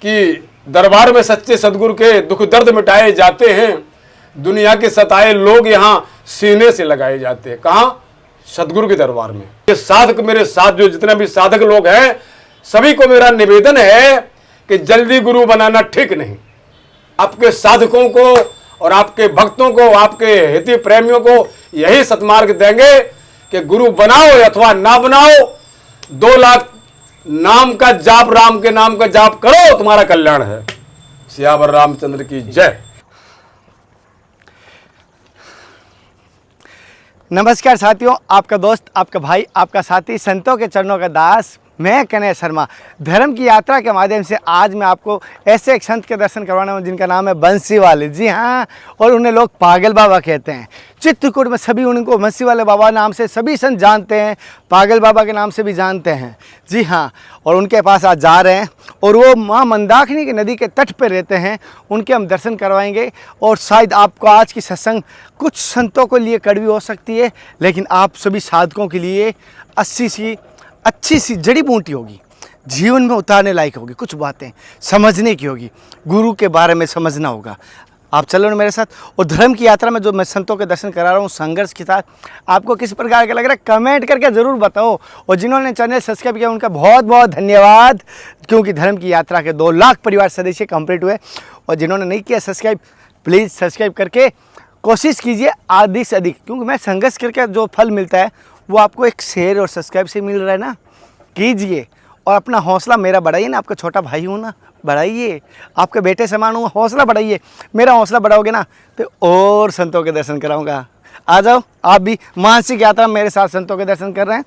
कि दरबार में सच्चे सदगुरु के दुख दर्द मिटाए जाते हैं। दुनिया के सताए लोग यहाँ सीने से लगाए जाते हैं। कहाँ? सदगुरु के दरबार में। ये साधक मेरे साथ जो जितने भी साधक लोग हैं, सभी को मेरा निवेदन है कि जल्दी गुरु बनाना ठीक नहीं। आपके साधकों को और आपके भक्तों को, आपके हित प्रेमियों को यही सतमार्ग देंगे कि गुरु बनाओ अथवा ना बनाओ, 2 लाख नाम का जाप, राम के नाम का जाप करो, तुम्हारा कल्याण है। सियावर रामचंद्र की जय। नमस्कार साथियों, आपका दोस्त, आपका भाई, आपका साथी, संतों के चरणों का दास, मैं कन्हैया शर्मा। धर्म की यात्रा के माध्यम से आज मैं आपको ऐसे एक संत के दर्शन करवाना हूँ जिनका नाम है बंसी वाले। जी हाँ, और उन्हें लोग पागल बाबा कहते हैं। चित्रकूट में सभी उनको बंसी वाले बाबा नाम से सभी संत जानते हैं, पागल बाबा के नाम से भी जानते हैं। जी हाँ, और उनके पास आज जा रहे हैं और वो माँ मंदाकिनी की नदी के तट पर रहते हैं। उनके हम दर्शन करवाएंगे और शायद आपको आज की सत्संग कुछ संतों के लिए कड़वी हो सकती है, लेकिन आप सभी साधकों के लिए अच्छी सी जड़ी बूटी होगी, जीवन में उतारने लायक होगी, कुछ बातें समझने की होगी, गुरु के बारे में समझना होगा। आप चलो ना मेरे साथ। और धर्म की यात्रा में जो मैं संतों के दर्शन करा रहा हूँ संघर्ष के साथ, आपको किस प्रकार का लग रहा है कमेंट करके ज़रूर बताओ। और जिन्होंने चैनल सब्सक्राइब किया उनका बहुत बहुत धन्यवाद, क्योंकि धर्म की यात्रा के 2 लाख परिवार सदस्य कंप्लीट हुए। और जिन्होंने नहीं किया सब्सक्राइब, प्लीज़ सब्सक्राइब करके कोशिश कीजिए अधिक से अधिक, क्योंकि मैं संघर्ष करके जो फल मिलता है वो आपको एक शेयर और सब्सक्राइब से मिल रहा है ना। कीजिए और अपना हौसला मेरा बढ़ाइए ना, आपका छोटा भाई हूँ ना, बढ़ाइए, आपके बेटे समान हूँ, हौसला बढ़ाइए। मेरा हौसला बढ़ाओगे ना तो और संतों के दर्शन कराऊंगा। आ जाओ आप भी मानसिक यात्रा मेरे साथ संतों के दर्शन कर रहे हैं।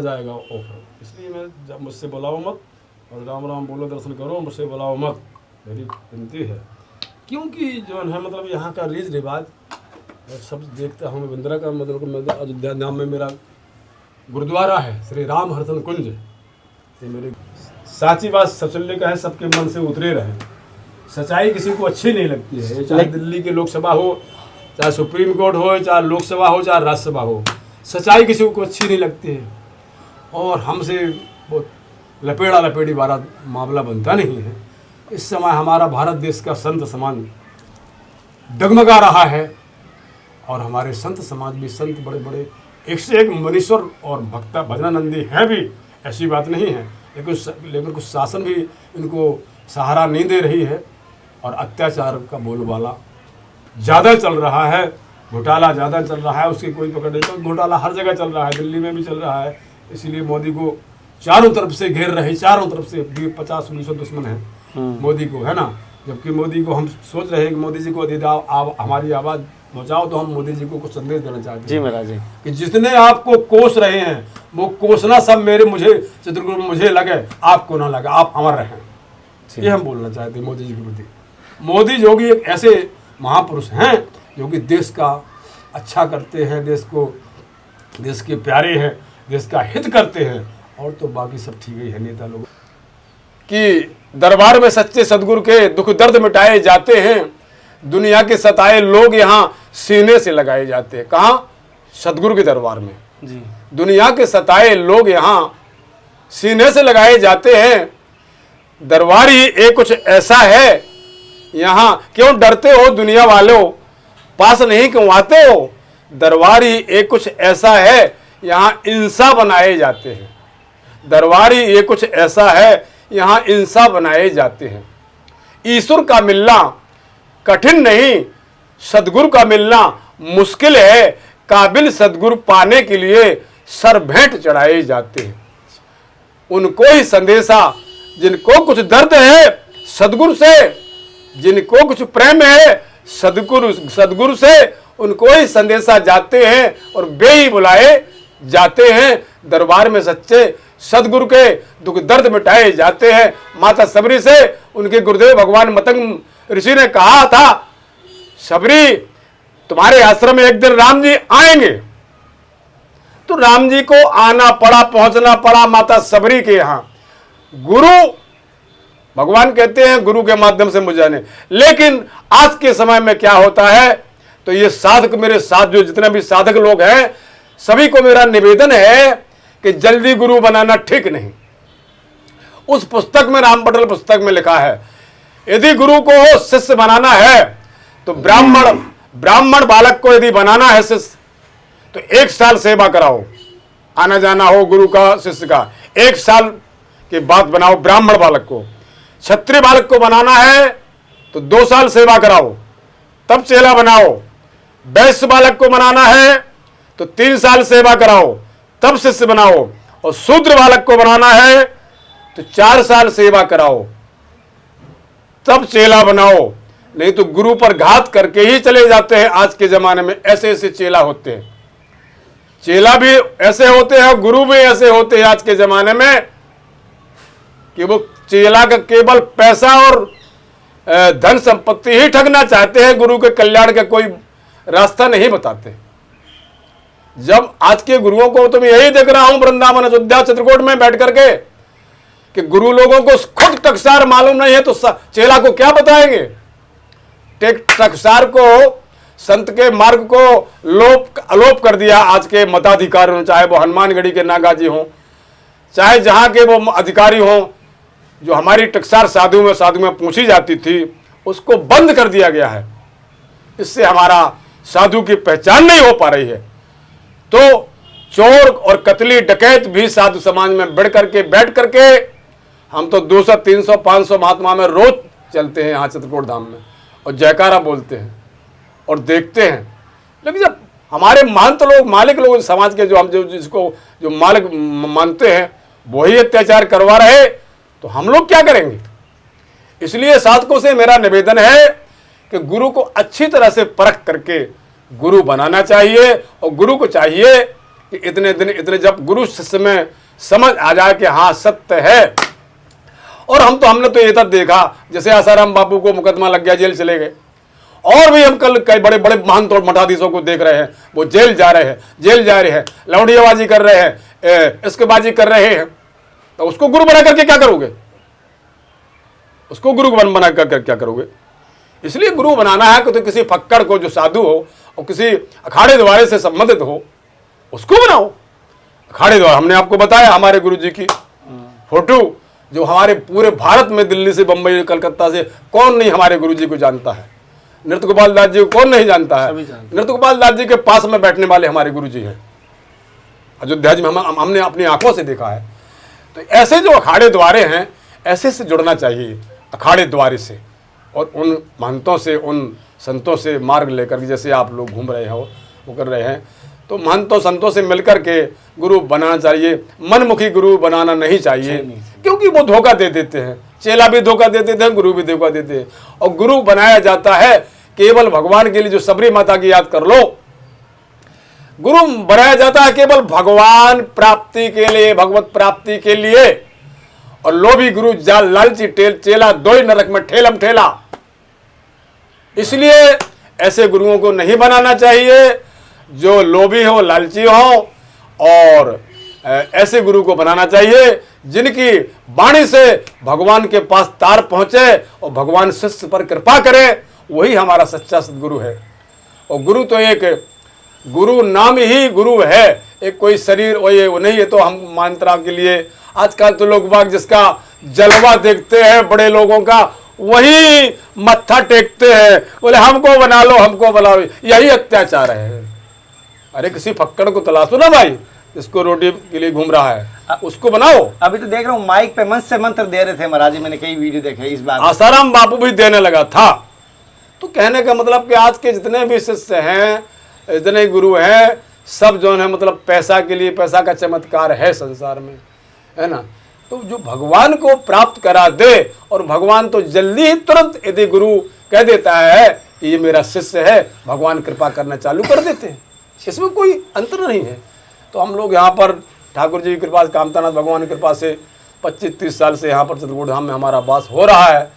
जाएगा ऑफर, इसलिए मैं जब मुझसे बुलाओ मत और राम राम बोलो, दर्शन करो, मुझसे बुलाओ मत, मेरी विनती है। क्योंकि जो है मतलब यहाँ का रीज रिवाज सब देखता हूँ। मैं बिंद्रा का मतलब अयोध्या नाम में मेरा गुरुद्वारा है, श्री राम हरसन कुंज। ये मेरे साची बात सचल्य का है, सबके मन से उतरे रहे। सच्चाई किसी को अच्छी नहीं लगती है, चाहे दिल्ली की लोकसभा हो, चाहे सुप्रीम कोर्ट हो, चाहे लोकसभा हो, चाहे राज्यसभा हो, सच्चाई किसी को अच्छी नहीं लगती है। और हमसे वो लपेड़ा लपेड़ी वाला मामला बनता नहीं है। इस समय हमारा भारत देश का संत समाज डगमगा रहा है और हमारे संत समाज भी संत बड़े बड़े एक से एक मनीश्वर और भक्ता भजनानंदी हैं भी, ऐसी बात नहीं है। लेकिन कुछ शासन भी इनको सहारा नहीं दे रही है और अत्याचार का बोलबाला ज़्यादा चल रहा है, घोटाला ज़्यादा चल रहा है। उसकी कोई पकड़ नहीं, तो घोटाला हर जगह चल रहा है, दिल्ली में भी चल रहा है। इसलिए मोदी को चारों तरफ से घेर रहे, चारों तरफ से 50-100 दुश्मन है मोदी को, है ना। जबकि मोदी को हम सोच रहे हैं कि मोदी जी को यदि हमारी आवाज़ पहुँचाओ तो हम मोदी जी को कुछ संदेश देना चाहते हैं। जी महाराज जी, कि जितने आपको कोस रहे हैं वो कोसना सब मुझे चित्रकूट मुझे लगे, आपको ना लगे, आप अमर रहें। ये हम बोलना चाहते हैं मोदी जी के प्रति। मोदी योगी एक ऐसे महापुरुष हैं जो कि देश का अच्छा करते हैं, देश के प्यारे हैं, देश का हित करते हैं। और तो बाकी सब ठीक ही है नेता लोग। कि दरबार में सच्चे सदगुरु के दुख दर्द मिटाए जाते हैं। दुनिया के सताए लोग यहाँ सीने से लगाए जाते हैं। कहाँ? सदगुरु के दरबार में जी। दुनिया के सताए लोग यहाँ सीने से लगाए जाते हैं। दरबार ही एक कुछ ऐसा है, यहाँ क्यों डरते हो दुनिया वालों, पास नहीं क्यों आते हो। दरबार ही एक कुछ ऐसा है, यहाँ इंसान बनाए जाते हैं। दरबार ही ये कुछ ऐसा है, यहाँ इंसान बनाए जाते हैं। ईश्वर का मिलना कठिन नहीं, सदगुरु का मिलना मुश्किल है। काबिल सदगुरु पाने के लिए सर भेंट चढ़ाए जाते हैं। उनको ही संदेशा जिनको कुछ दर्द है सदगुरु से, जिनको कुछ प्रेम है सदगुरु से, उनको ही संदेशा जाते हैं और वे ही बुलाए जाते हैं। दरबार में सच्चे सदगुरु के दुख दर्द मिटाए जाते हैं। माता सबरी से उनके गुरुदेव भगवान मतंग ऋषि ने कहा था, सबरी तुम्हारे आश्रम में एक दिन राम जी आएंगे। तो राम जी को आना पड़ा, पहुंचना पड़ा माता सबरी के यहां। गुरु भगवान कहते हैं गुरु के माध्यम से मुझे आने। लेकिन आज के समय में क्या होता है, तो ये साधक, मेरे साथ जो जितने भी साधक लोग हैं, सभी को मेरा निवेदन है कि जल्दी गुरु बनाना ठीक नहीं। उस पुस्तक में, रामपटल पुस्तक में लिखा है, यदि गुरु को शिष्य बनाना है तो ब्राह्मण बालक को यदि बनाना है शिष्य, तो 1 साल सेवा कराओ, आना जाना हो गुरु का शिष्य का, 1 साल के बाद बनाओ ब्राह्मण बालक को। क्षत्रिय बालक को बनाना है तो 2 साल सेवा कराओ, तब चेला बनाओ। वैश्य बालक को बनाना है तो 3 साल सेवा कराओ, तब शिष्य बनाओ। और शूद्र बालक को बनाना है तो 4 साल सेवा कराओ, तब चेला बनाओ। नहीं तो गुरु पर घात करके ही चले जाते हैं। आज के जमाने में ऐसे ऐसे चेला होते हैं, चेला भी ऐसे होते हैं, गुरु भी ऐसे होते हैं आज के जमाने में, कि वो चेला का केवल पैसा और धन संपत्ति ही ठगना चाहते हैं, गुरु के कल्याण का कोई रास्ता नहीं बताते। जब आज के गुरुओं को तो मैं यही देख रहा हूं वृंदावन, अयोध्या, चित्रकूट में बैठ करके, कि गुरु लोगों को खुद टकसार मालूम नहीं है तो चेला को क्या बताएंगे। टकसार को, संत के मार्ग को अलोप कर दिया आज के मताधिकारियों, चाहे वो हनुमानगढ़ी के नागाजी हों, चाहे जहां के वो अधिकारी हों। जो हमारी टकसार साधु में पूछी जाती थी, उसको बंद कर दिया गया है। इससे हमारा साधु की पहचान नहीं हो पा रही है। तो चोर और कतली डकैत भी साधु समाज में बैठ करके हम तो 200, 300, 500 महात्मा में रोज चलते हैं यहाँ चित्रकूट धाम में, और जयकारा बोलते हैं और देखते हैं। लेकिन जब हमारे महंत लोग, मालिक लोग समाज के, जो हम जिसको जो मालिक मानते हैं, वही अत्याचार करवा रहे, तो हम लोग क्या करेंगे। इसलिए साधकों से मेरा निवेदन है कि गुरु को अच्छी तरह से परख करके गुरु बनाना चाहिए। और गुरु को चाहिए कि इतने जब गुरु शिष्य में समझ आ जाए कि हाँ सत्य है। और हमने तो ये तक देखा, जैसे आसाराम बापू को मुकदमा लग गया, जेल चले गए। और भी हम कल कई बड़े बड़े महंत और मठाधीशों को देख रहे हैं, वो जेल जा रहे हैं, लौंडियाबाजी कर रहे हैं, इश्कबाजी कर रहे हैं। तो उसको गुरु बना करके क्या करोगे, उसको गुरु बना करके क्या करोगे। इसलिए गुरु बनाना है कि तो किसी फक्कड़ को, जो साधु हो और किसी अखाड़े द्वारे से संबंधित हो, उसको बनाओ। अखाड़े द्वारा हमने आपको बताया, हमारे गुरु जी की फोटो, जो हमारे पूरे भारत में, दिल्ली से, बंबई, कलकत्ता से, कौन नहीं हमारे गुरु जी को जानता है। नृत्य गोपाल दास जी को कौन नहीं जानता है। नृत्य गोपाल दास जी के पास में बैठने वाले हमारे गुरु जी हैं। अयोध्या जी में हमने अपनी आंखों से देखा है। तो ऐसे जो अखाड़े द्वारे हैं, ऐसे से जुड़ना चाहिए अखाड़े द्वारे से, और उन महंतों से, उन संतों से मार्ग लेकर, जैसे आप लोग घूम रहे हो, वो कर रहे हैं, तो महंतों संतों से मिलकर के गुरु बनाना चाहिए। मनमुखी गुरु बनाना नहीं चाहिए, क्योंकि वो धोखा दे देते हैं। चेला भी धोखा दे देते हैं, गुरु भी धोखा देते हैं। और गुरु बनाया जाता है केवल भगवान के लिए। जो सबरी माता की याद कर लो, गुरु बनाया जाता है केवल भगवान प्राप्ति के लिए, भगवत प्राप्ति के लिए। और लोभी गुरु लालची चेला, दो ही नरक में ठेलम ठेला। इसलिए ऐसे गुरुओं को नहीं बनाना चाहिए जो लोभी हो, लालची हो। और ऐसे गुरु को बनाना चाहिए जिनकी वाणी से भगवान के पास तार पहुंचे और भगवान शिष्य पर कृपा करे। वही हमारा सच्चा सदगुरु है। और गुरु तो एक गुरु नाम ही गुरु है, एक कोई शरीर वो नहीं है। तो हम मंत्रा के लिए आजकल तो लोग बाग जिसका जलवा देखते हैं बड़े लोगों का, वही मत्था टेकते हैं, बोले हमको बना लो, हमको बना लो। यही अत्याचार है। अरे किसी फक्कड़ को तलाशो ना भाई, इसको रोटी के लिए घूम रहा है, उसको बनाओ। अभी तो देख रहा हूँ माइक पे मंच से मंत्र दे रहे थे महाराज जी, मैंने कई वीडियो देखे इस बार। आसाराम बापू भी देने लगा था। तो कहने का मतलब कि आज के जितने भी शिष्य हैं, जितने गुरु हैं, सब जो है मतलब पैसा के लिए, पैसा का चमत्कार है संसार में, है ना। तो जो भगवान को प्राप्त करा दे, और भगवान तो जल्दी ही तुरंत यदि गुरु कह देता है कि ये मेरा शिष्य है, भगवान कृपा करना चालू कर देते हैं, इसमें कोई अंतर नहीं है। तो हम लोग यहाँ पर ठाकुर जी की कृपा से, कामतानाथ भगवान की कृपा से 25-30 साल से यहाँ पर चित्रकूट धाम में हमारा वास हो रहा है,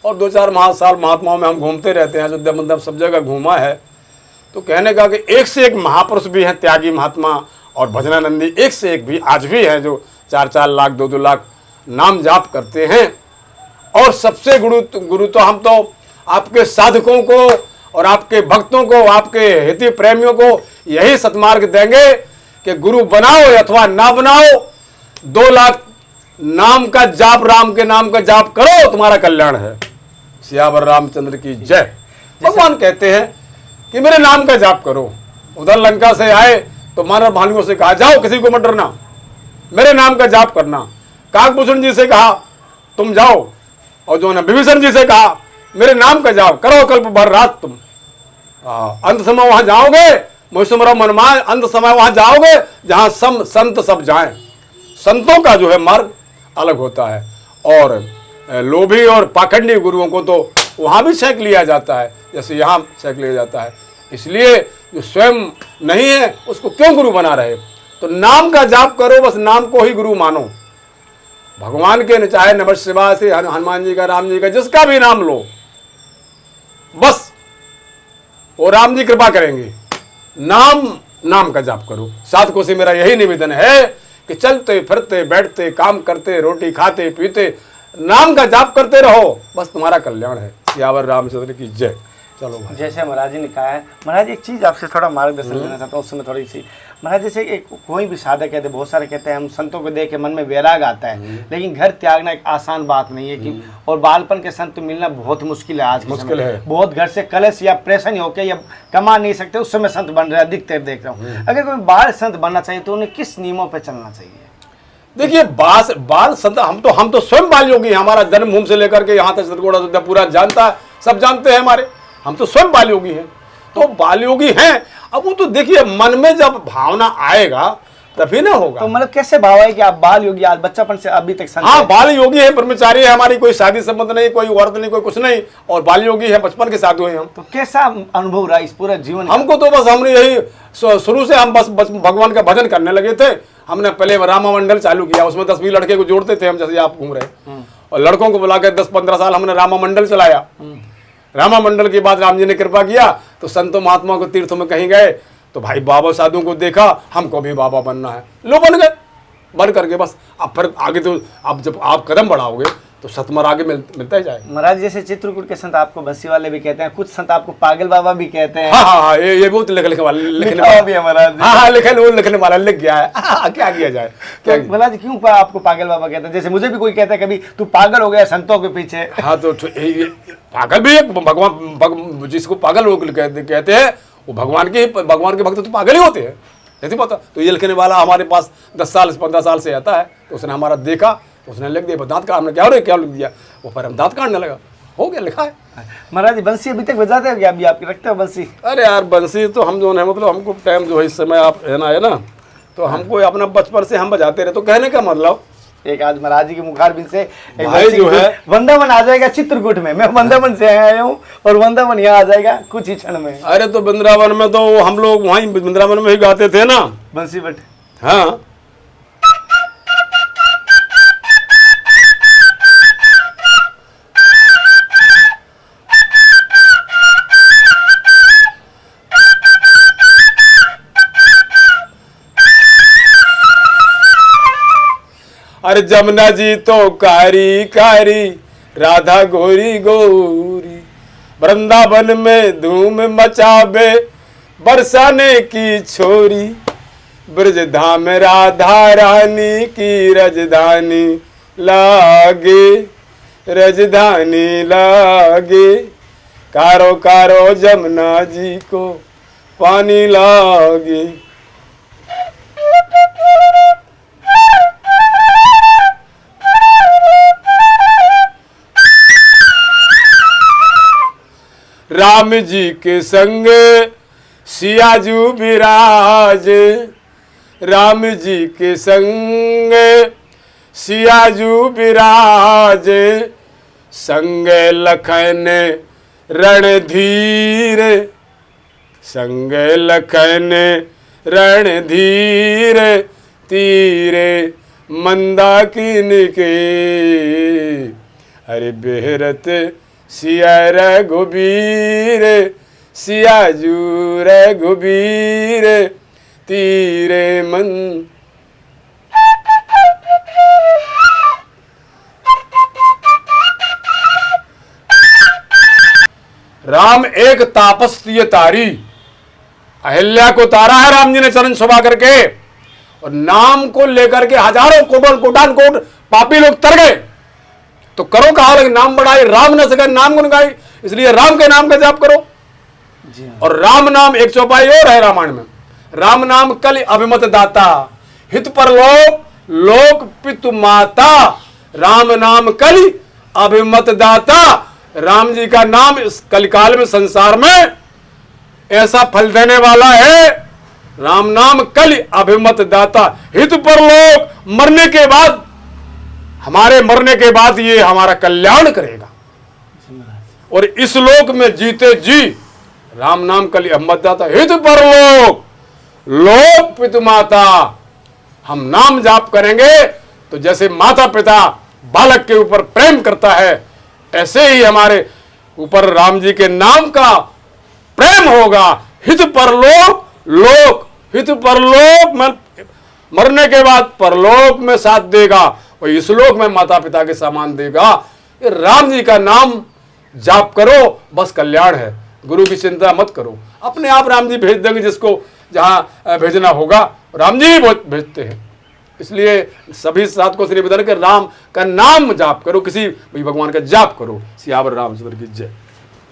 और 2-4 साल महात्माओं में हम घूमते रहते हैं, अयोध्या मंदिर सब जगह घूमा है। तो कहने का कि एक से एक महापुरुष भी हैं, त्यागी महात्मा और भजनानंदी एक से एक भी आज भी हैं, जो 4-4 लाख 2-2 लाख नाम जाप करते हैं। और सबसे गुरु तो हम तो आपके साधकों को और आपके भक्तों को, आपके हित प्रेमियों को यही सतमार्ग देंगे कि गुरु बनाओ अथवा ना बनाओ, 2 लाख नाम का जाप, राम के नाम का जाप करो, तुम्हारा कल्याण है। सियावर रामचंद्र की जय। भगवान कहते हैं कि मेरे नाम का जाप करो। उधर लंका से आए तो मानव भालुओं से कहा, जाओ किसी को मत डरना, मेरे नाम का जाप करना। काकभूषण जी से कहा तुम जाओ, और जो है विभीषण जी से कहा मेरे नाम का जाप करो कल्प भर रात तुम। अंत समय वहां जाओगे, मुझसे मनमान, अंत समय वहां जाओगे जहां संत सब जाएं। संतों का जो है मार्ग अलग होता है, और लोभी और पाखंडी गुरुओं को तो वहां भी सेंक लिया जाता है, जैसे यहाँ सेंक लिया जाता है। इसलिए जो स्वयं नहीं है उसको क्यों गुरु बना रहे। तो नाम का जाप करो, बस नाम को ही गुरु मानो। भगवान के चाहे नमः शिवाय से हनुमान जी का, राम जी का, जिसका भी नाम लो, बस वो राम जी कृपा करेंगे। नाम का जाप करो। साधकों से मेरा यही निवेदन है कि चलते फिरते बैठते काम करते रोटी खाते पीते नाम का जाप करते रहो, बस तुम्हारा कल्याण है। सियावर रामचंद्र की जय। चलो भाई। जैसे महाराज जी ने कहा है, महाराज एक चीज़ आपसे थोड़ा मार्गदर्शन लेना चाहता हूँ, उस समय थोड़ी सी महाराज, जैसे एक कोई भी साधक कहते हैं, बहुत सारे कहते हैं हम संतों को देख के मन में वैराग आता है, लेकिन घर त्यागना एक आसान बात नहीं है कि, और बालपन के संत मिलना बहुत मुश्किल है। आज मुश्किल है, बहुत घर से कलश या प्रेशन होकर या कमा नहीं सकते, उस समय संत बन रहे हैं, अधिकतर देख रहा हूँ। अगर कोई बाल संत बनना चाहिए तो उन्हें किस नियमों पर चलना चाहिए? देखिए, बाल संत हम तो स्वयं बाल योगी हैं। हमारा जन्मभूमि से लेकर के यहाँ तक चित्रकूट पूरा जानता है, सब जानते हैं हमारे, हम तो स्वयं बाल योगी हैं। तो बाल योगी हैं। अब वो तो देखिए मन में जब भावना आएगा तभी ना होगा। तो मतलब कैसे भाव है कि आप बाल योगी, आज बच्चापन से अभी तक संत? हाँ, बाल योगी है, ब्रह्मचारी है, हमारी कोई शादी संबंध नहीं, कोई व्रत नहीं, कोई कुछ नहीं, और बाल योगी है, बचपन के साधु हैं हम। तो कैसा अनुभव रहा इस पूरा जीवन? हमको तो बस हमने यही शुरू से हम बस भगवान का भजन करने लगे थे। हमने पहले रामा मंडल चालू किया, उसमें 10-20 लड़के को जोड़ते थे हम, जैसे आप घूम रहे, और लड़कों को बुला के 10-15 साल हमने रामा मंडल चलाया। रामा मंडल के बाद राम जी ने कृपा किया तो संतों महात्मा को तीर्थों में कहीं गए तो भाई बाबा साधुओं को देखा, हमको भी बाबा बनना है, लो बन गए। बन करके बस अब फिर आगे तो आप जब आप कदम बढ़ाओगे तो सतमर आगे मिलता ही जाएगा। महाराज जैसे चित्रकूट के संत आपको बंसी वाले भी कहते हैं, कुछ संत आपको पागल बाबा भी कहते हैं। हाँ, ये बहुत लिखने वाला भी है महाराज। हाँ, लिखने वाला लिख गया है। क्या किया जाए। तो महाराज क्यों आपको पागल बाबा कहते हैं? जैसे मुझे भी कोई कहता है कभी तू पागल हो गया संतों के पीछे। हाँ, तो पागल भी भगवान, जिसको पागल लोग कहते हैं वो भगवान के भक्त तो पागल ही होते हैं, ऐसी पता। तो ये लिखने वाला हमारे पास 10-15 साल से आता है, तो उसने हमारा देखा तो उसने लिख दिया, दांत काटने क्या लिख दिया, वो पर हम दांत काटने लगा, हो गया, लिखा है। महाराज बंसी अभी तक बजाते हो क्या? अभी आप रखते हो बंसी? अरे यार बंसी तो हम जो है, मतलब हमको टाइम जो है इस समय आप है ना, तो हमको अपना बचपन से हम बजाते रहे। तो कहने का मतलब एक आज महाराज जी के मुखारबिंद से एक भाई जो है वृंदावन आ जाएगा चित्रकूट में। मैं वृंदावन से आया हूँ और वृंदावन यहाँ आ जाएगा कुछ ही क्षण में। अरे तो वृंदावन में तो हम लोग वहीं वृंदावन में ही गाते थे ना बंसी बट। हाँ, अरे जमुना जी तो कारी कारी, राधा गोरी गोरी, वृंदावन में धूम मचाबे बरसाने की छोरी, ब्रज धाम राधा रानी की राजधानी लागे, राजधानी लागे, कारो कारो जमुना जी को पानी लागे। राम जी के संग सियाजू विराज, राम जी के संग सियाजू बिराजे, संग लखन रणधीर, संग लखन रणधीर, तीरे मंदाकिनी के। अरे बेहरत सिया रघुबीर, सियाजू रघुबीर, तीरे मन। राम एक तापस तिय तारी, अहिल्या को तारा है राम जी ने चरण छुपा करके, और नाम को लेकर के हजारों कोटान कोट पापी लोग तर गए। तो करो कहा, लेकिन नाम बढ़ाई, राम न सके नाम गुण गाई, इसलिए राम के नाम का जाप करो। और राम नाम एक चौपाई और है रामायण में, राम नाम कल अभिमत दाता, हित पर लोक पितु माता, राम नाम कल अभिमत दाता। राम जी का नाम इस कलिकाल में संसार में ऐसा फल देने वाला है, राम नाम कल अभिमत दाता, हित पर लोक, मरने के बाद, हमारे मरने के बाद ये हमारा कल्याण करेगा। और इस लोक में जीते जी राम नाम कल अभिमत दाता, हित पर लोक पितु माता। हम नाम जाप करेंगे तो जैसे माता पिता बालक के ऊपर प्रेम करता है, ऐसे ही हमारे ऊपर राम जी के नाम का प्रेम होगा। हित परलोक, हित परलोक में मरने के बाद परलोक में साथ देगा, और इस लोक में माता पिता के सामान देगा। ये राम जी का नाम जाप करो, बस कल्याण है। गुरु की चिंता मत करो, अपने आप राम जी भेज देंगे जिसको जहां भेजना होगा, राम जी ही भेजते हैं। इसलिए सभी साथ को श्री बदल के राम का नाम जाप करो, किसी भी भगवान का जाप करो। सियावर रामचंद्र की जय।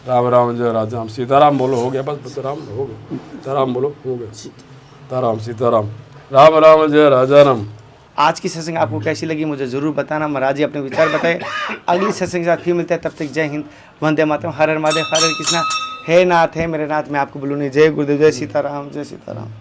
राम राम जय राम। सीताराम बोलो, हो गया बस राम हो गया। सीताराम बोलो, हो गया। सीताराम सीताराम, राम राम जय राजा राम। आज की सत्संग आपको कैसी लगी मुझे ज़रूर बताना। महाराज जी अपने विचार बताए। अगली सत्संग के साथ फिर मिलते हैं, तब तक जय हिंद, वंदे मातरम, हर हर महादेव, हर हर कृष्णा। हे नाथ, हे मेरे नाथ, मैं आपको बोलूँ नहीं। जय गुरुदेव, जय सीताराम, जय सीताराम।